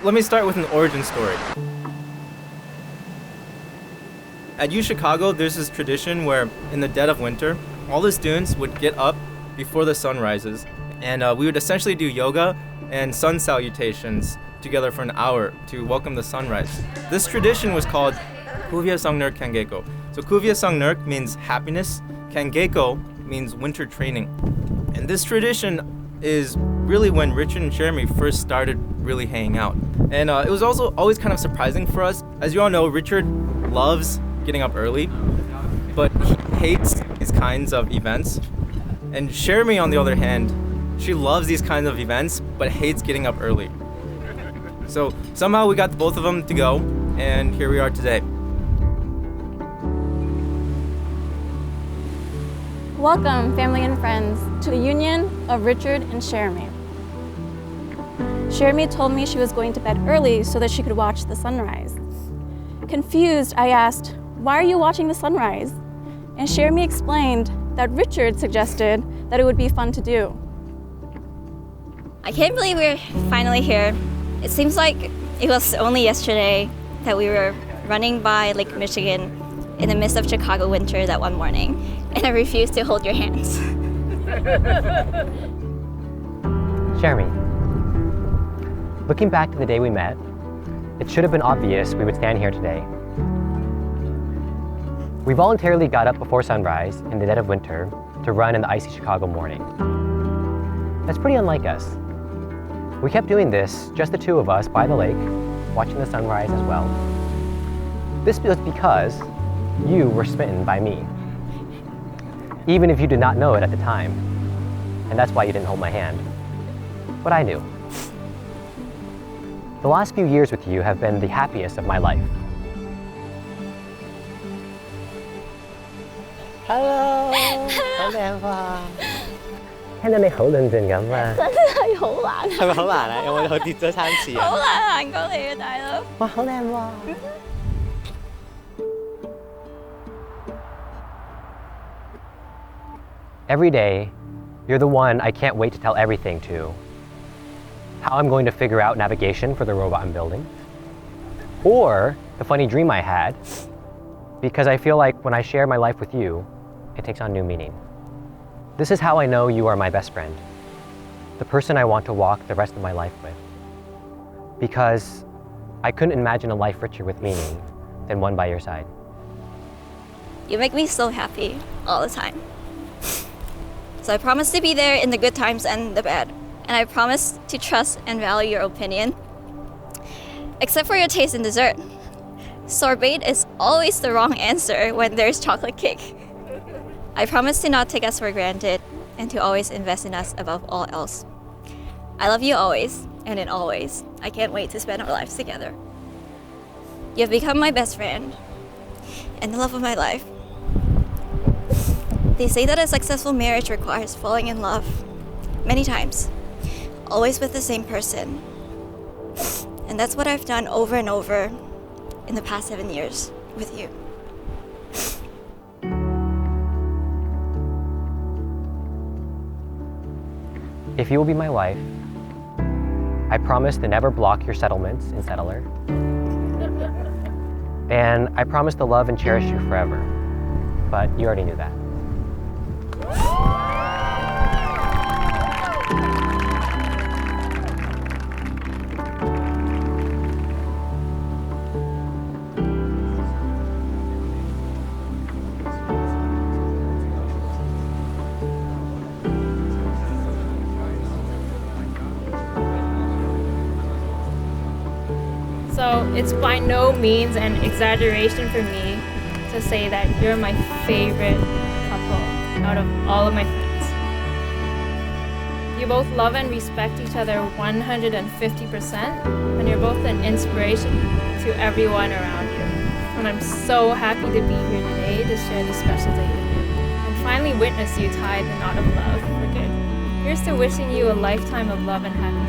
Let me start with an origin story. At U Chicago, there's this tradition where in the dead of winter, all the students would get up before the sun rises, and we would essentially do yoga and sun salutations together for an hour to welcome the sunrise. This tradition was called Kuvya Sangnerk Kangeko. So Kuvya Sangnerk means happiness, Kangeko means winter training. And this tradition is really when Richard and Cheramie first started really hanging out. And it was also always kind of surprising for us. As you all know, Richard loves getting up early, but he hates these kinds of events. And Cheramie, on the other hand, she loves these kinds of events, but hates getting up early. So somehow we got both of them to go, and here we are today. Welcome, family and friends, to the union of Richard and Cheramie. Cheramie told me she was going to bed early so that she could watch the sunrise. Confused, I asked, "Why are you watching the sunrise?" And Cheramie explained that Richard suggested that it would be fun to do. I can't believe we're finally here. It seems like it was only yesterday that we were running by Lake Michigan in the midst of Chicago winter that one morning, and I refused to hold your hands. Cheramie, looking back to the day we met, it should have been obvious we would stand here today. We voluntarily got up before sunrise in the dead of winter to run in the icy Chicago morning. That's pretty unlike us. We kept doing this, just the two of us by the lake, watching the sunrise as well. This was because you were smitten by me, even if you did not know it at the time, and that's why you didn't hold my hand. But I knew. The last few years with you have been the happiest of my life. Hello! 好靚喎！聽到你好論盡咁啊！真係好難，係咪好難啊？有冇跌咗3次啊？好難行過嚟啊，大佬！哇，好靚喎！Every day, you're the one I can't wait to tell everything to. How I'm going to figure out navigation for the robot I'm building. Or the funny dream I had, because I feel like when I share my life with you, it takes on new meaning. This is how I know you are my best friend, the person I want to walk the rest of my life with. Because I couldn't imagine a life richer with meaning than one by your side. You make me so happy all the time. So I promise to be there in the good times and the bad. And I promise to trust and value your opinion. Except for your taste in dessert. Sorbet is always the wrong answer when there's chocolate cake. I promise to not take us for granted and to always invest in us above all else. I love you always and in always. I can't wait to spend our lives together. You have become my best friend and the love of my life. They say that a successful marriage requires falling in love many times, always with the same person. And that's what I've done over and over in the past 7 years with you. If you will be my wife, I promise to never block your settlements in Settler. And I promise to love and cherish you forever. But you already knew that. So it's by no means an exaggeration for me to say that you're my favorite couple out of all of my friends. You both love and respect each other 150%, and you're both an inspiration to everyone around you. And I'm so happy to be here today to share this special day with you and finally witness you tie the knot of love for good. Here's to wishing you a lifetime of love and happiness.